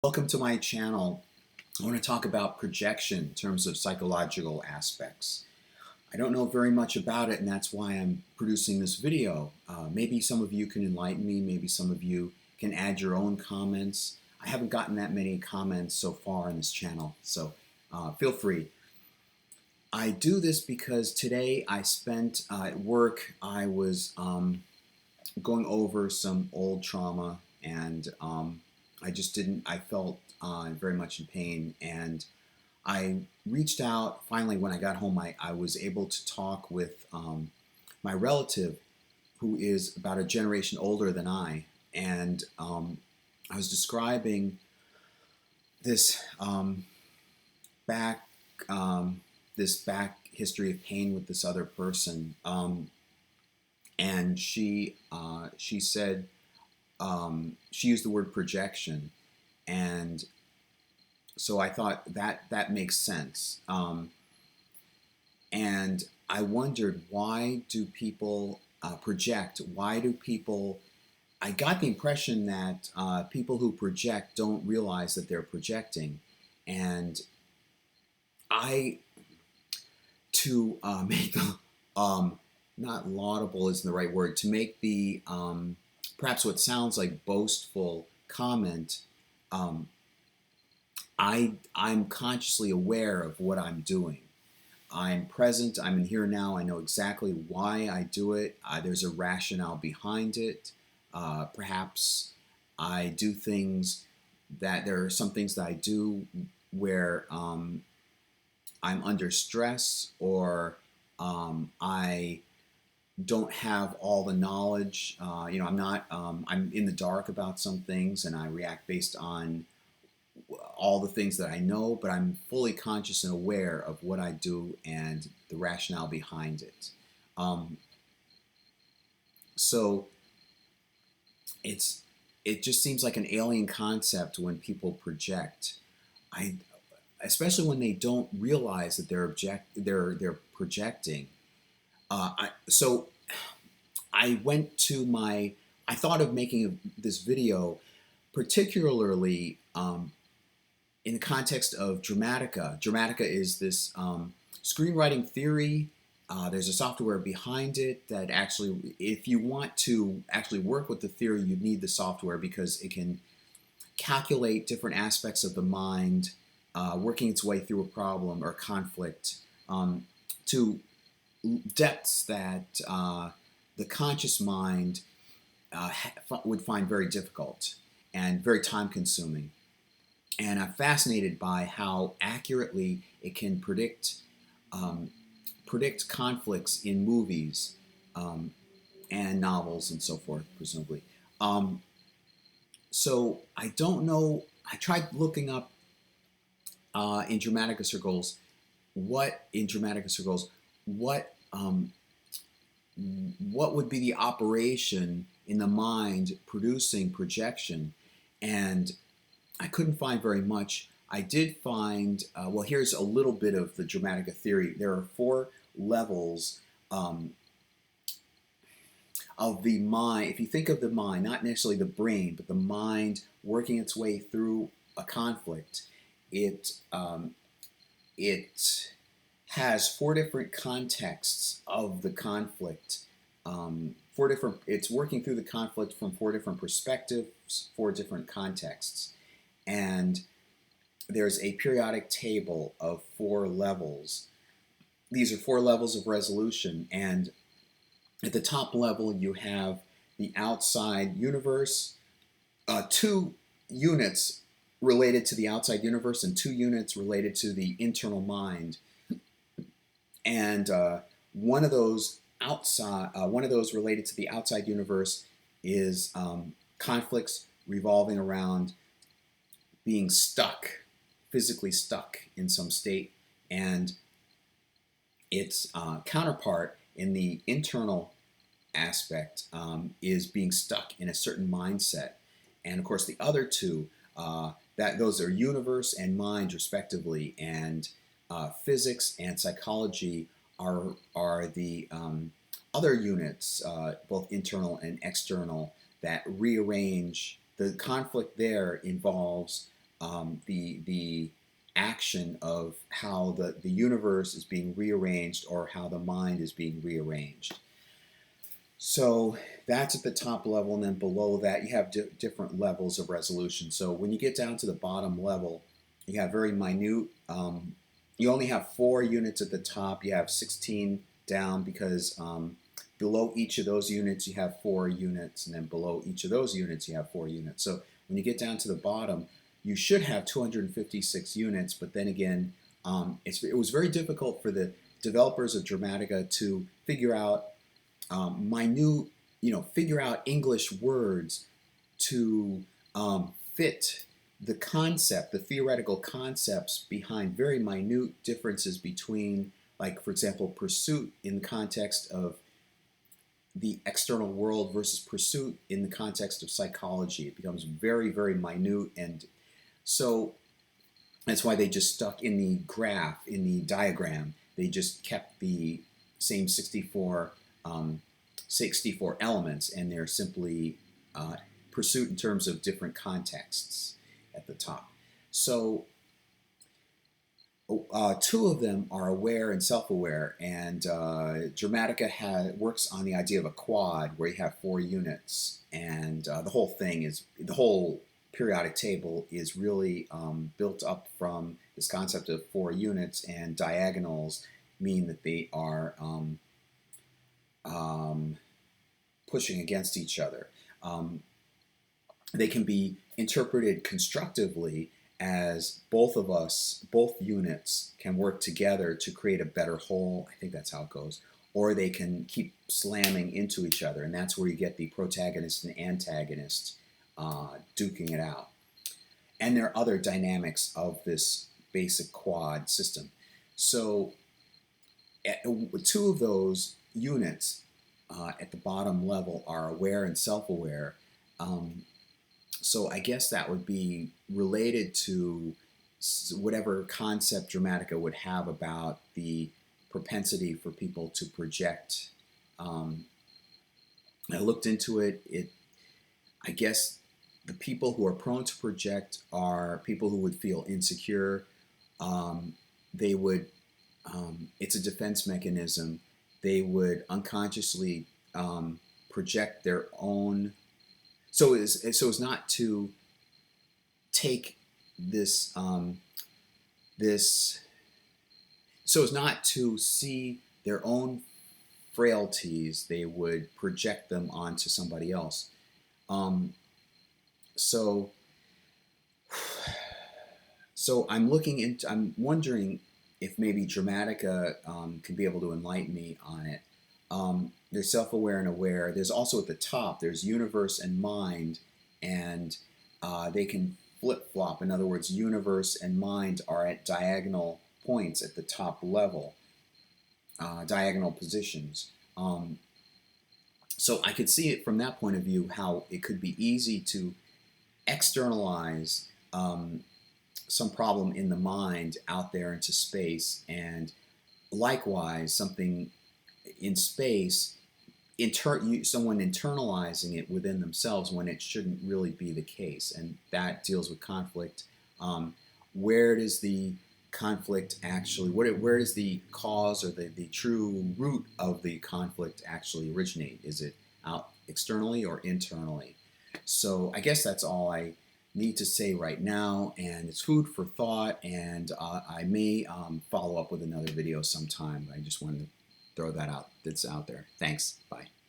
Welcome to my channel. I want to talk about projection in terms of psychological aspects. I don't know very much about it, and that's why I'm producing this video. Maybe some of you can enlighten me, maybe some of you can add your own comments. I haven't gotten that many comments so far on this channel, so feel free. I do this because today I spent at work, I was going over some old trauma, and I felt very much in pain, and I reached out. Finally, when I got home, I was able to talk with my relative, who is about a generation older than I, and I was describing this back this back history of pain with this other person, and she said, she used the word projection, and so I thought that makes sense. And I wondered, why do people project? Why do people? I got the impression that people who project don't realize that they're projecting, and I to make the not laudable isn't the right word, to make the perhaps what sounds like boastful comment. Um, I'm consciously aware of what I'm doing. I'm present. I'm in here now. I know exactly why I do it. There's a rationale behind it. Perhaps I do things that there are some things that I do where I'm under stress, or I don't have all the knowledge. I'm not. I'm in the dark about some things, and I react based on all the things that I know, but I'm fully conscious and aware of what I do and the rationale behind it. Um, so it's it just seems like an alien concept when people project. I Especially when they don't realize that they're projecting. So I went to my. I thought of making this video particularly in the context of Dramatica. Dramatica is this screenwriting theory. There's a software behind it that actually, if you want to actually work with the theory, you need the software because it can calculate different aspects of the mind, working its way through a problem or conflict, to depths that the conscious mind would find very difficult and very time consuming. And I'm fascinated by how accurately it can um, predict conflicts in movies, and novels and so forth, presumably. Um, so I don't know. I tried looking up in Dramatica circles what what would be the operation in the mind producing projection, and I couldn't find very much. I did find, well, here's a little bit of the Dramatica theory. There are four levels um, of the mind. If you think of the mind, not necessarily the brain, but the mind working its way through a conflict, it has four different contexts of the conflict. It's working through the conflict from four different perspectives, four different contexts. And there's a periodic table of four levels. These are four levels of resolution, and at the top level you have the outside universe, two units related to the outside universe and two units related to the internal mind. And one of those related to the outside universe is conflicts revolving around being stuck, physically stuck in some state, and its counterpart in the internal aspect is being stuck in a certain mindset. And of course, the other two, that those are universe and mind, respectively, and physics and psychology are the other units, both internal and external, that rearrange. The conflict there involves the action of how the universe is being rearranged or how the mind is being rearranged. So that's at the top level, and then below that you have different levels of resolution. So when you get down to the bottom level, you have very minute. You only have 4 units at the top. You have 16 down because below each of those units you have 4 units, and then below each of those units you have 4 units. So when you get down to the bottom, you should have 256 units. But then again, it was very difficult for the developers of Dramatica to figure out minute, figure out English words to fit the concept, the theoretical concepts behind very minute differences between, like, for example, pursuit in the context of the external world versus pursuit in the context of psychology. It becomes very, very minute. And so that's why they just stuck in the graph, in the diagram, they just kept the same 64 elements, and they're simply pursuit in terms of different contexts at the top. So 2 of them are aware and self-aware, and Dramatica works on the idea of a quad where you have 4 units, and the whole periodic table is really built up from this concept of 4 units, and diagonals mean that they are pushing against each other. They can be interpreted constructively as both units can work together to create a better whole. I think that's how it goes. Or they can keep slamming into each other, and that's where you get the protagonist and antagonist duking it out. And there are other dynamics of this basic quad system. So 2 of those units at the bottom level are aware and self-aware. So I guess that would be related to whatever concept Dramatica would have about the propensity for people to project. I looked into it. I guess the people who are prone to project are people who would feel insecure. They would. It's a defense mechanism. They would unconsciously project their own. So as not to take this so as not to see their own frailties, they would project them onto somebody else. So I'm wondering if maybe Dramatica could be able to enlighten me on it. There's self-aware and aware. There's also at the top, there's universe and mind, and they can flip-flop. In other words, universe and mind are at diagonal points at the top level, diagonal positions. So I could see it from that point of view, how it could be easy to externalize some problem in the mind out there into space, and likewise something in space, someone internalizing it within themselves when it shouldn't really be the case. And that deals with conflict. Where does the conflict actually, where does the cause or the true root of the conflict actually originate? Is it out externally or internally? So I guess that's all I need to say right now, and it's food for thought, and I may follow up with another video sometime. I just wanted to throw that out. That's out there. Thanks. Bye.